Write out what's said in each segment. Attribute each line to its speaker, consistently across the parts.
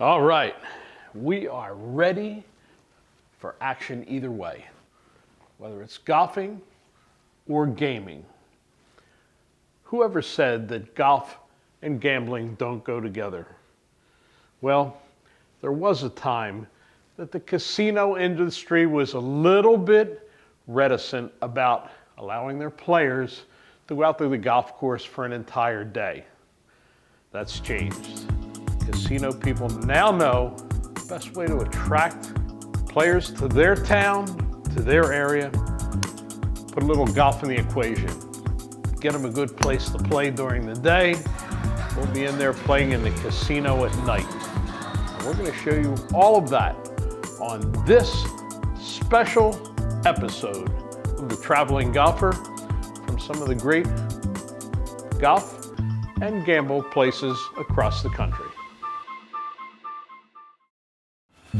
Speaker 1: All right, we are ready for action either way, whether it's golfing or gaming. Whoever said that golf and gambling don't go together? Well, there was a time that the casino industry was a little bit reticent about allowing their players to go out to the golf course for an entire day. That's changed. Casino people now know the best way to attract players to their town, to their area, put a little golf in the equation. Get them a good place to play during the day. We'll be in there playing in the casino at night. And we're going to show you all of that on this special episode of The Traveling Golfer from some of the great golf and gamble places across the country.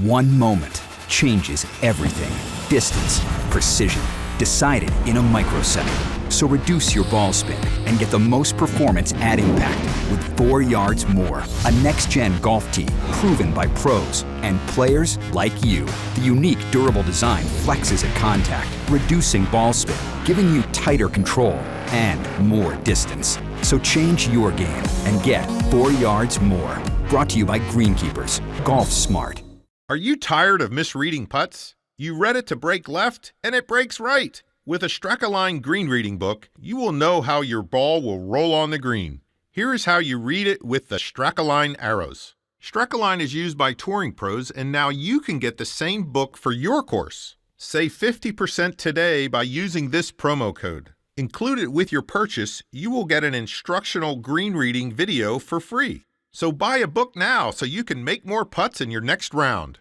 Speaker 2: One moment changes everything. Distance, precision, decided in a microsecond. So reduce your ball spin and get the most performance at impact with 4 yards more. A next-gen golf tee proven by pros and players like you. The unique durable design flexes at contact, reducing ball spin, giving you tighter control and more distance. So change your game and get 4 yards more. Brought to you by Greenkeepers. Golf smart.
Speaker 3: Are you tired of misreading putts? You read it to break left, and it breaks right. With a Strakaline green reading book, you will know how your ball will roll on the green. Here is how you read it with the Strakaline arrows. Strakaline is used by touring pros, and now you can get the same book for your course. Save 50% today by using this promo code. Included with your purchase, you will get an instructional green reading video for free. So buy a book now so you can make more putts in your next round.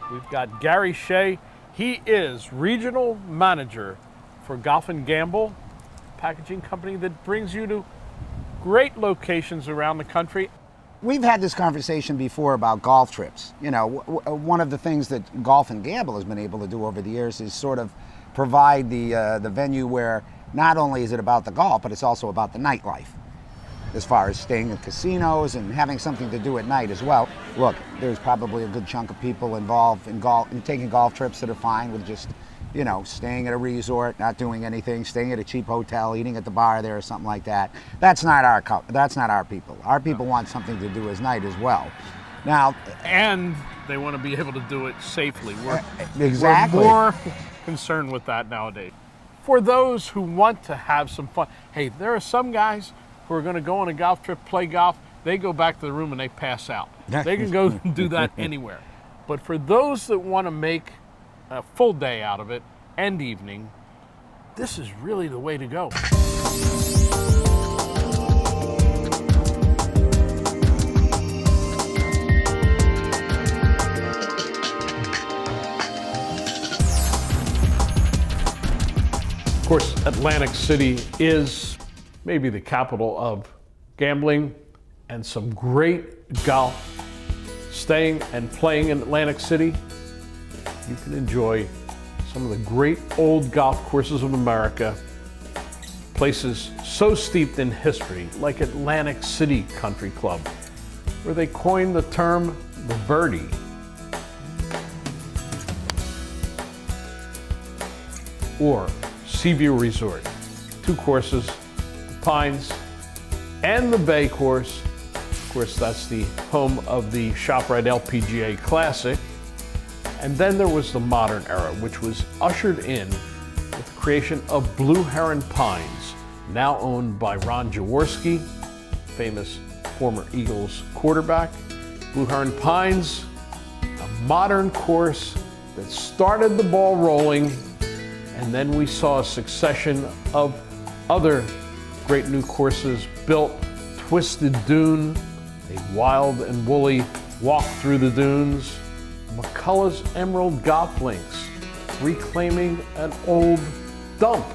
Speaker 1: We've got Gary Shea. He is Regional Manager for Golf and Gamble, packaging company that brings you to great locations around the country.
Speaker 4: We've had this conversation before about golf trips. You know, one of the things that Golf and Gamble has been able to do over the years is sort of provide the venue where not only is it about the golf, but it's also about the nightlife, as far as staying in casinos and having something to do at night as well. Look, there's probably a good chunk of people involved in golf and taking golf trips that are fine with just, you know, staying at a resort, not doing anything, staying at a cheap hotel, eating at the bar there or something like that. That's not our people. Our people want something to do at night as well. Now,
Speaker 1: and they want to be able to do it safely.
Speaker 4: Exactly.
Speaker 1: We're more concerned with that nowadays. For those who want to have some fun, hey, there are some guys who are going to go on a golf trip, play golf, they go back to the room and they pass out. They can go do that anywhere. But for those that want to make a full day out of it and evening, this is really the way to go. Of course, Atlantic City is maybe the capital of gambling and some great golf. Staying and playing in Atlantic City, you can enjoy some of the great old golf courses of America, places so steeped in history like Atlantic City Country Club, where they coined the term the birdie. Or Seaview Resort, 2 courses, the Pines and the Bay course. Of course, that's the home of the ShopRite LPGA Classic. And then there was the modern era, which was ushered in with the creation of Blue Heron Pines, now owned by Ron Jaworski, famous former Eagles quarterback. Blue Heron Pines, a modern course that started the ball rolling, and then we saw a succession of other great new courses built. Twisted Dune, a wild and woolly walk through the dunes. McCullough's Emerald Golf Links, reclaiming an old dump.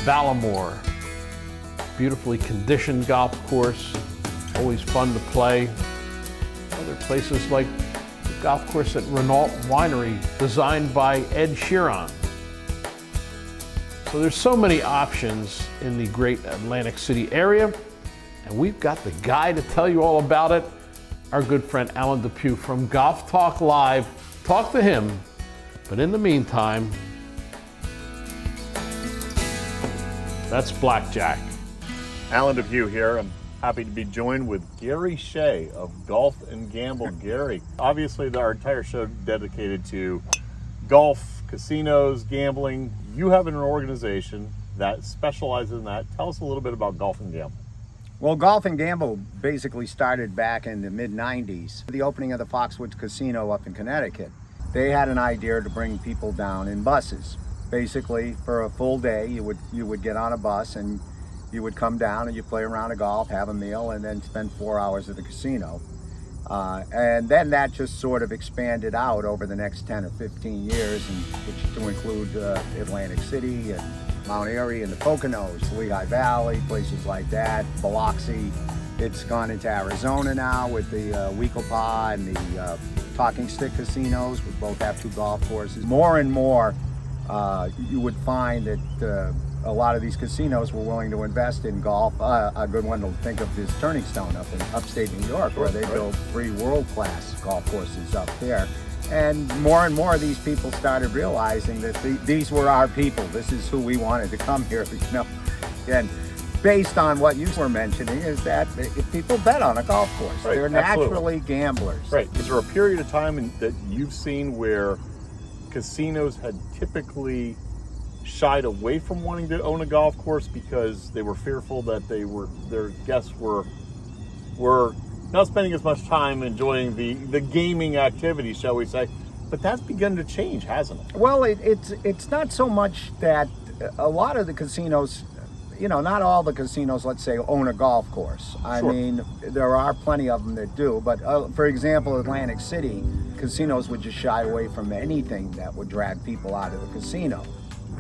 Speaker 1: Ballamore, beautifully conditioned golf course, always fun to play. there are places like the golf course at Renault Winery, designed by Ed Sheeran. So there's so many options in the great Atlantic City area, and we've got the guy to tell you all about it, our good friend Alan Depew from Golf Talk Live. Talk to him, but in the meantime, that's Blackjack.
Speaker 5: Alan Depew here. I'm happy to be joined with Gary Shea of Golf and Gamble. Gary, obviously our entire show dedicated to golf, casinos, gambling. You have an organization that specializes in that. Tell us a little bit about Golf and Gamble.
Speaker 4: Well, Golf and Gamble basically started back in the mid-90s. The opening of the Foxwoods Casino up in Connecticut. They had an idea to bring people down in buses. Basically, for a full day, you would get on a bus and you would come down and you play a round of golf, have a meal, and then spend 4 hours at the casino. And then that just sort of expanded out over the next 10 or 15 years, which to include Atlantic City and Mount Airy and the Poconos, Lehigh Valley, places like that, Biloxi. It's gone into Arizona now with the Weekopah and the Talking Stick casinos, which both have 2 golf courses. More and more, you would find that a lot of these casinos were willing to invest in golf. A good one to think of is Turning Stone up in upstate New York, where they built 3 world-class golf courses up there. And more of these people started realizing that these were our people. This is who we wanted to come here, you know. And based on what you were mentioning is that if people bet on a golf course,
Speaker 5: right,
Speaker 4: they're naturally gamblers.
Speaker 5: Right. Is there a period of time that you've seen where casinos had typically shied away from wanting to own a golf course because they were fearful that their guests were not spending as much time enjoying the gaming activity, shall we say? But that's begun to change, hasn't it?
Speaker 4: Well, it's not so much that a lot of the casinos, you know, not all the casinos, let's say, own a golf course. I mean, there are plenty of them that do, but for example, Atlantic City, casinos would just shy away from anything that would drag people out of the casino.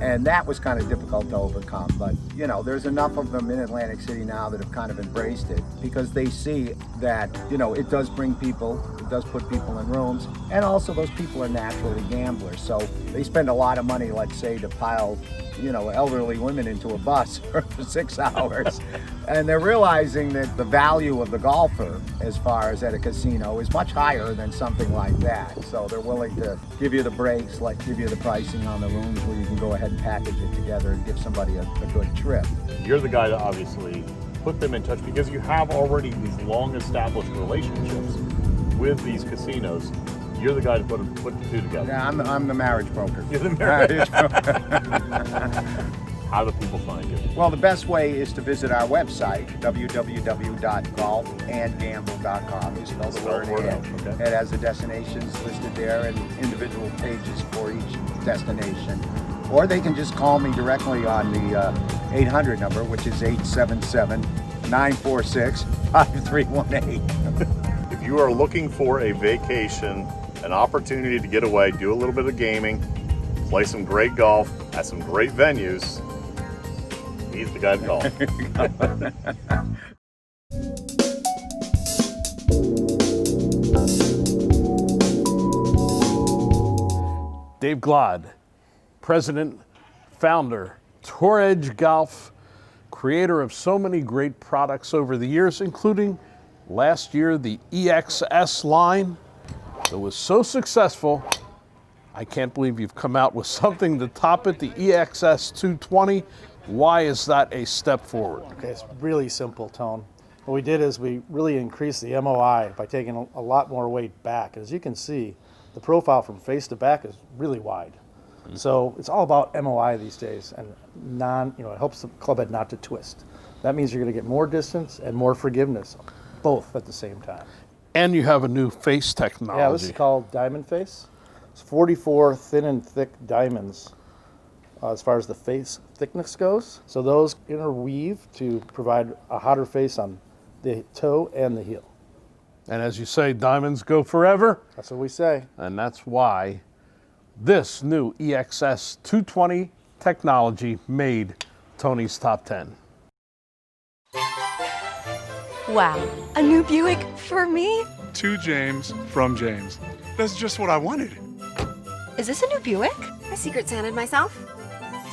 Speaker 4: And that was kind of difficult to overcome. But, you know, there's enough of them in Atlantic City now that have kind of embraced it because they see that, you know, it does bring people, it does put people in rooms. And also those people are naturally gamblers. So they spend a lot of money, let's say, to pile, you know, elderly women into a bus for 6 hours. And they're realizing that the value of the golfer, as far as at a casino, is much higher than something like that. So they're willing to give you the breaks, like give you the pricing on the rooms where you can go ahead and package it together and give somebody a good trip.
Speaker 5: You're the guy to obviously put them in touch because you have already these long-established relationships with these casinos. You're the guy to put the two together.
Speaker 4: Yeah, I'm the marriage broker.
Speaker 5: You're the marriage broker. How do people find you?
Speaker 4: Well, the best way is to visit our website, www.golfandgamble.com. You spell the word and.
Speaker 5: Okay.
Speaker 4: It has the destinations listed there and individual pages for each destination. Or they can just call me directly on the 800 number, which is 877-946-5318.
Speaker 5: If you are looking for a vacation, an opportunity to get away, do a little bit of gaming, play some great golf at some great venues, he's the guy to call.
Speaker 1: Dave Glod, president, founder, Tour Edge Golf, creator of so many great products over the years, including last year the EXS line that was so successful. I can't believe you've come out with something to top it, the EXS 220. Why is that a step forward?
Speaker 6: Okay, it's really simple, Tone. What we did is we really increased the MOI by taking a lot more weight back. As you can see, the profile from face to back is really wide. So it's all about MOI these days, and it helps the club head not to twist. That means you're going to get more distance and more forgiveness, both at the same time.
Speaker 1: And you have a new face technology.
Speaker 6: Yeah, this is called Diamond Face. It's 44 thin and thick diamonds as far as the face thickness goes. So those interweave to provide a hotter face on the toe and the heel.
Speaker 1: And as you say, diamonds go forever.
Speaker 6: That's what we say.
Speaker 1: And that's why this new EXS 220 technology made Tony's Top 10.
Speaker 7: Wow, a new Buick for me? to James from James. That's just what I wanted.
Speaker 8: Is this a new Buick?
Speaker 9: I Secret Santed myself.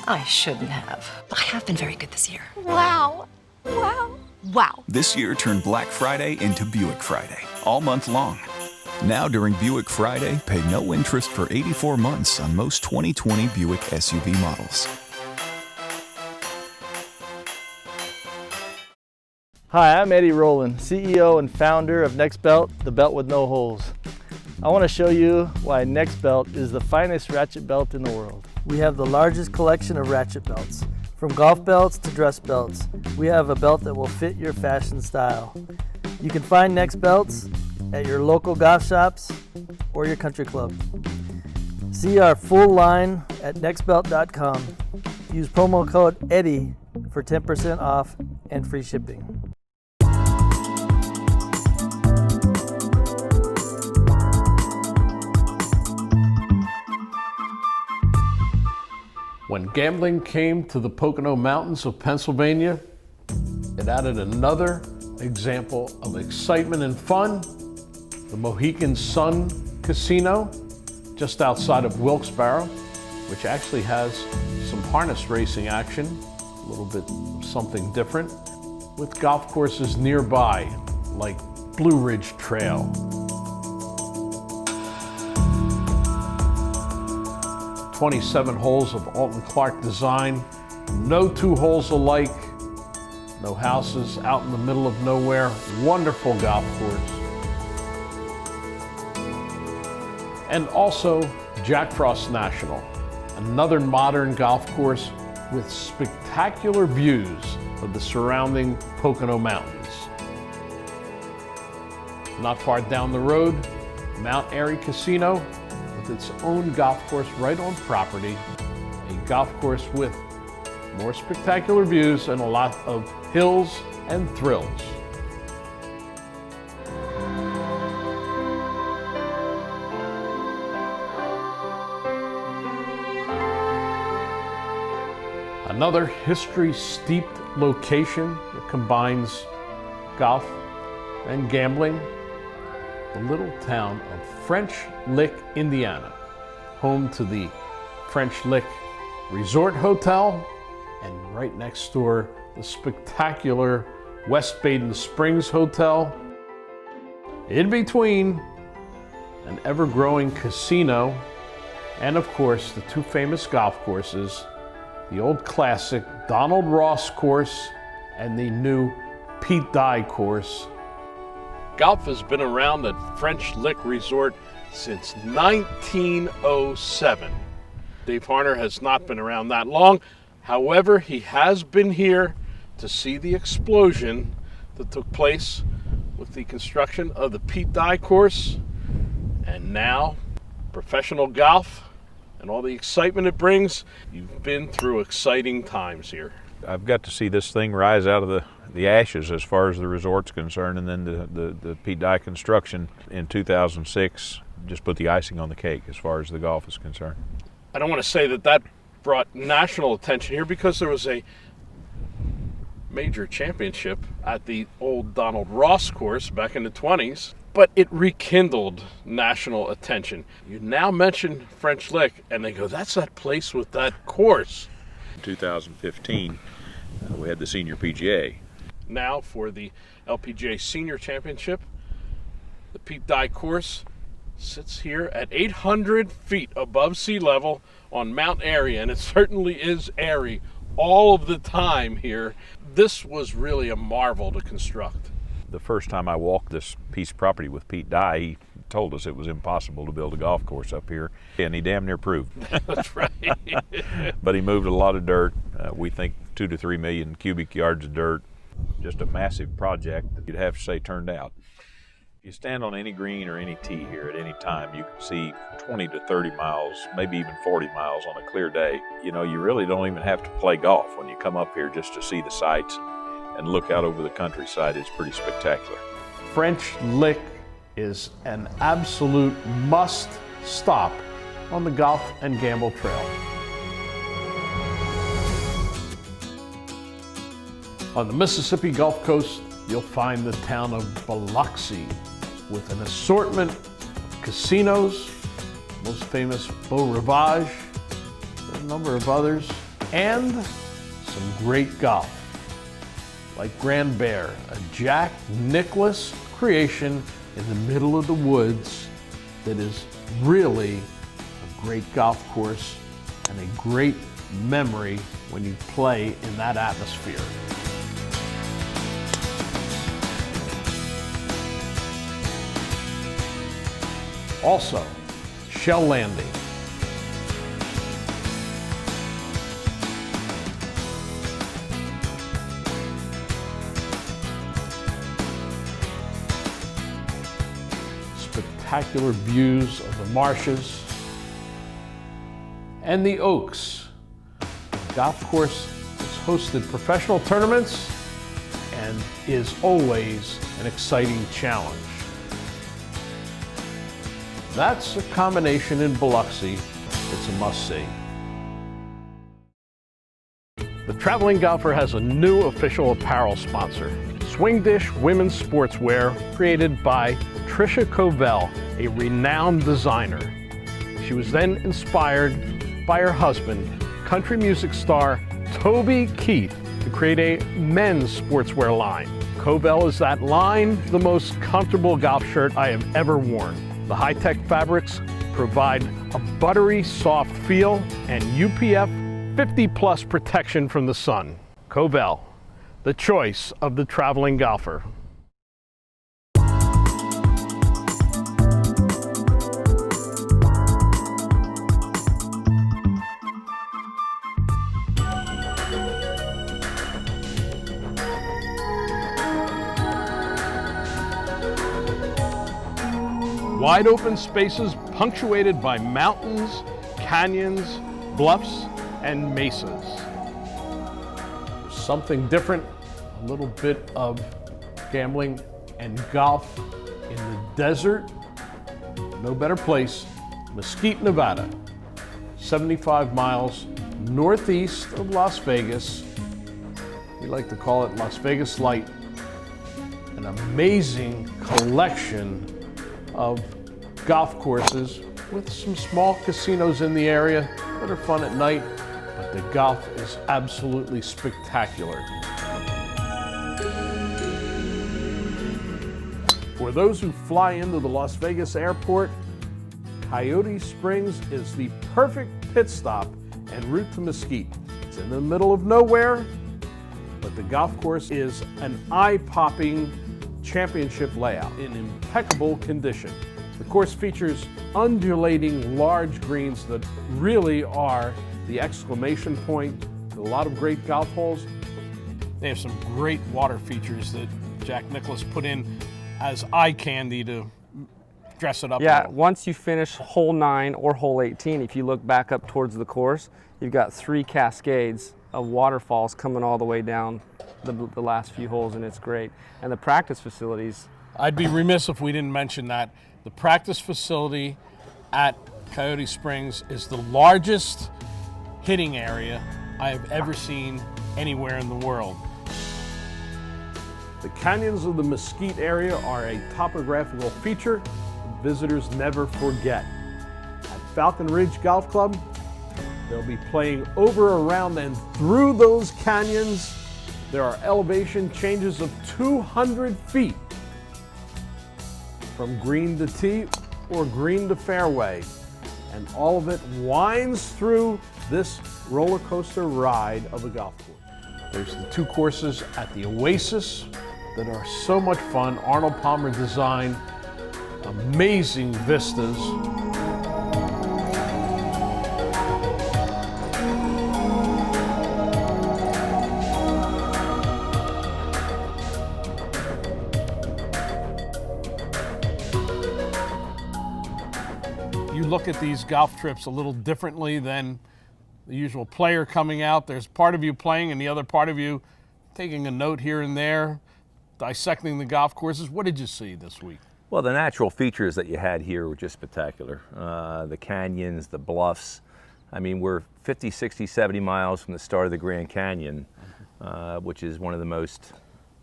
Speaker 8: I shouldn't have. I have been very good this year.
Speaker 9: Wow. Wow. Wow.
Speaker 2: This year turned Black Friday into Buick Friday, all month long. Now during Buick Friday, pay no interest for 84 months on most 2020 Buick SUV models.
Speaker 10: Hi, I'm Eddie Rowland, CEO and founder of Next Belt, the belt with no holes. I want to show you why Next Belt is the finest ratchet belt in the world. We have the largest collection of ratchet belts. From golf belts to dress belts, we have a belt that will fit your fashion style. You can find Next Belts at your local golf shops or your country club. See our full line at nextbelt.com. Use promo code EDDIE for 10% off and free shipping.
Speaker 1: When gambling came to the Pocono Mountains of Pennsylvania, it added another example of excitement and fun. The Mohegan Sun Casino, just outside of Wilkes-Barre, which actually has some harness racing action, a little bit of something different, with golf courses nearby, like Blue Ridge Trail. "27 holes of Alton Clark design, no two holes alike, no houses out in the middle of nowhere, wonderful golf course. And also Jack Frost National, another modern golf course with spectacular views of the surrounding Pocono Mountains. Not far down the road, Mount Airy Casino, with its own golf course right on property, a golf course with more spectacular views and a lot of hills and thrills. Another history-steeped location that combines golf and gambling, the little town of French Lick, Indiana, home to the French Lick Resort Hotel, and right next door, the spectacular West Baden Springs Hotel. In between, an ever-growing casino, and of course, the two famous golf courses, the old classic Donald Ross course and the new Pete Dye course. Golf has been around at French Lick Resort since 1907. Dave Harner has not been around that long. However, he has been here to see the explosion that took place with the construction of the Pete Dye course. And now, professional golf and all the excitement it brings. You've been through exciting times here.
Speaker 11: I've got to see this thing rise out of the ashes as far as the resort's concerned, and then the Pete Dye construction in 2006 just put the icing on the cake as far as the golf is concerned.
Speaker 1: I don't want to say that brought national attention here because there was a major championship at the old Donald Ross course back in the 20s, but it rekindled national attention. You now mention French Lick and they go, that's that place with that course.
Speaker 11: In 2015, we had the Senior PGA.
Speaker 1: Now for the LPGA Senior Championship, the Pete Dye course sits here at 800 feet above sea level on Mount Airy, and it certainly is airy all of the time here. This was really a marvel to construct.
Speaker 11: The first time I walked this piece of property with Pete Dye, he told us it was impossible to build a golf course up here, and he damn near proved.
Speaker 1: That's right.
Speaker 11: But he moved a lot of dirt. We think 2 to 3 million cubic yards of dirt. Just a massive project that you'd have to say turned out. You stand on any green or any tee here at any time, you can see 20 to 30 miles, maybe even 40 miles on a clear day. You know, you really don't even have to play golf when you come up here just to see the sights and look out over the countryside. It's pretty spectacular.
Speaker 1: French Lick is an absolute must stop on the golf and gamble trail. On the Mississippi Gulf Coast, you'll find the town of Biloxi, with an assortment of casinos, most famous Beau Rivage, a number of others, and some great golf, like Grand Bear, a Jack Nicklaus creation in the middle of the woods that is really a great golf course and a great memory when you play in that atmosphere. Also, Shell Landing. Spectacular views of the marshes and the Oaks. The golf course has hosted professional tournaments and is always an exciting challenge. That's a combination in Biloxi. It's a must-see. The Traveling Golfer has a new official apparel sponsor, Swing Dish Women's Sportswear, created by Tricia Covell, a renowned designer. She was then inspired by her husband, country music star Toby Keith, to create a men's sportswear line. Covell is that line, the most comfortable golf shirt I have ever worn. The high-tech fabrics provide a buttery soft feel and UPF 50+ protection from the sun. Covell, the choice of the traveling golfer. Wide open spaces punctuated by mountains, canyons, bluffs, and mesas. There's something different, a little bit of gambling and golf in the desert. No better place, Mesquite, Nevada, 75 miles northeast of Las Vegas. We like to call it Las Vegas Light. An amazing collection of golf courses with some small casinos in the area that are fun at night, but the golf is absolutely spectacular. For those who fly into the Las Vegas airport, Coyote Springs is the perfect pit stop en route to Mesquite. It's in the middle of nowhere, but the golf course is an eye-popping championship layout in impeccable condition. The course features undulating large greens that really are the exclamation point to a lot of great golf holes. They have some great water features that Jack Nicklaus put in as eye candy to dress it up.
Speaker 12: Yeah, once you finish hole 9 or hole 18, if you look back up towards the course, you've got 3 cascades of waterfalls coming all the way down the last few holes, and it's great. And the practice facilities.
Speaker 1: I'd be remiss if we didn't mention that. The practice facility at Coyote Springs is the largest hitting area I have ever seen anywhere in the world. The canyons of the Mesquite area are a topographical feature that visitors never forget. At Falcon Ridge Golf Club, they'll be playing over, around, and through those canyons. There are elevation changes of 200 feet from green to tee or green to fairway. And all of it winds through this roller coaster ride of a golf course. There's the 2 courses at the Oasis that are so much fun. Arnold Palmer design, amazing vistas. You look at these golf trips a little differently than the usual player coming out. There's part of you playing and the other part of you taking a note here and there, dissecting the golf courses. What did you see this week?
Speaker 13: Well, the natural features that you had here were just spectacular. The canyons, the bluffs. I mean, we're 50, 60, 70 miles from the start of the Grand Canyon, which is one of the most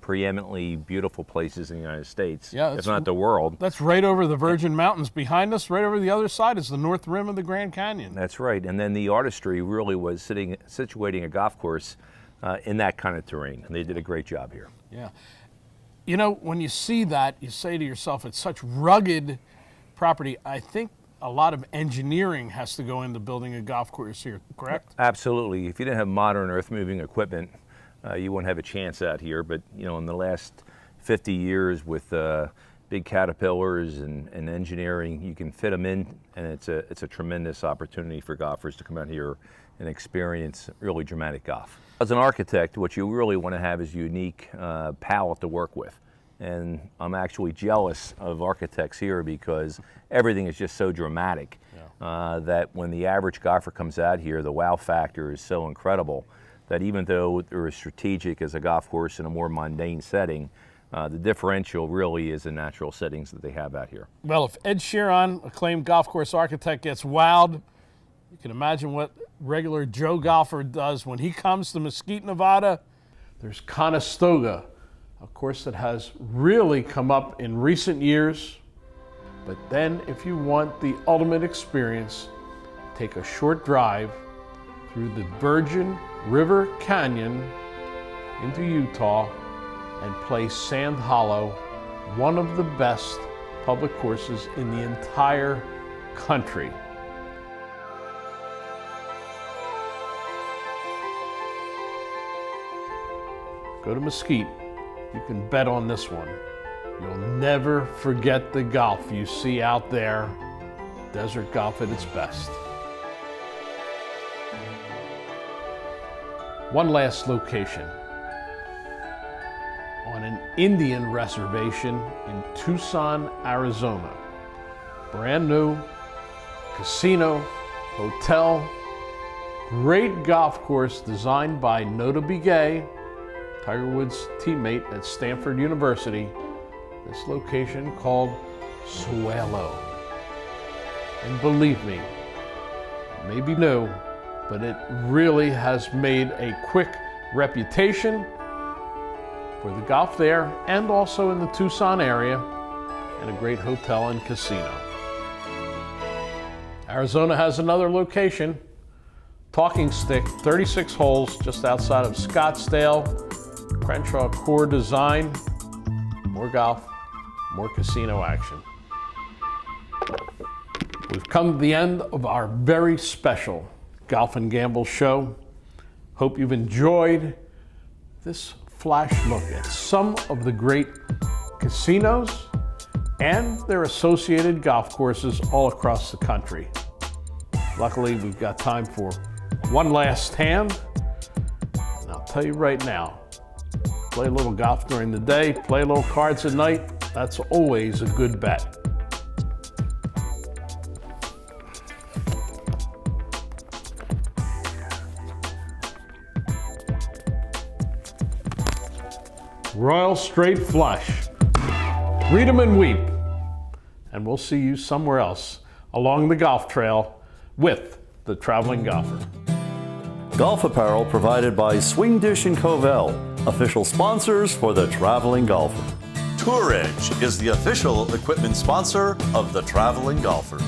Speaker 13: preeminently beautiful places in the United States,
Speaker 1: Yeah,
Speaker 13: if not the world.
Speaker 1: That's right over the Virgin Mountains behind us. Right over the other side is the north rim of the Grand Canyon.
Speaker 13: That's right. And then the artistry really was situating a golf course in that kind of terrain. And they did a great job here.
Speaker 1: Yeah. You know, when you see that, you say to yourself, it's such rugged property. I think a lot of engineering has to go into building a golf course here, correct?
Speaker 13: Absolutely. If you didn't have modern earth-moving equipment, you wouldn't have a chance out here. But, you know, in the last 50 years with big caterpillars and engineering, you can fit them in, and it's a tremendous opportunity for golfers to come out here and experience really dramatic golf. As an architect, what you really want to have is a unique palette to work with. And I'm actually jealous of architects here because everything is just so dramatic that when the average golfer comes out here, the wow factor is so incredible that even though they're as strategic as a golf course in a more mundane setting, the differential really is the natural settings that they have out here.
Speaker 1: Well, if Ed Sheeran, acclaimed golf course architect, gets wowed, you can imagine what regular Joe golfer does when he comes to Mesquite, Nevada. There's Conestoga, a course that has really come up in recent years. But then if you want the ultimate experience, take a short drive through the Virgin River Canyon into Utah and play Sand Hollow, one of the best public courses in the entire country. Go to Mesquite. You can bet on this one. You'll never forget the golf you see out there. Desert golf at its best. One last location. On an Indian reservation in Tucson, Arizona. Brand new, casino, hotel, great golf course designed by Nota Begay, Tiger Woods' teammate at Stanford University. This location called Suelo. And believe me, it may be new, but it really has made a quick reputation for the golf there and also in the Tucson area, and a great hotel and casino. Arizona has another location, Talking Stick, 36 holes just outside of Scottsdale, Crenshaw Core Design. More golf, more casino action. We've come to the end of our very special Golf and Gamble show. Hope you've enjoyed this flash look at some of the great casinos and their associated golf courses all across the country. Luckily, we've got time for one last hand. And I'll tell you right now, play a little golf during the day, play a little cards at night, that's always a good bet. Royal Straight Flush. Read 'em and weep. And we'll see you somewhere else along the golf trail with the Traveling Golfer.
Speaker 14: Golf apparel provided by Swing Dish and Covell, official sponsors for the Traveling Golfer.
Speaker 15: Tour Edge is the official equipment sponsor of the Traveling Golfer.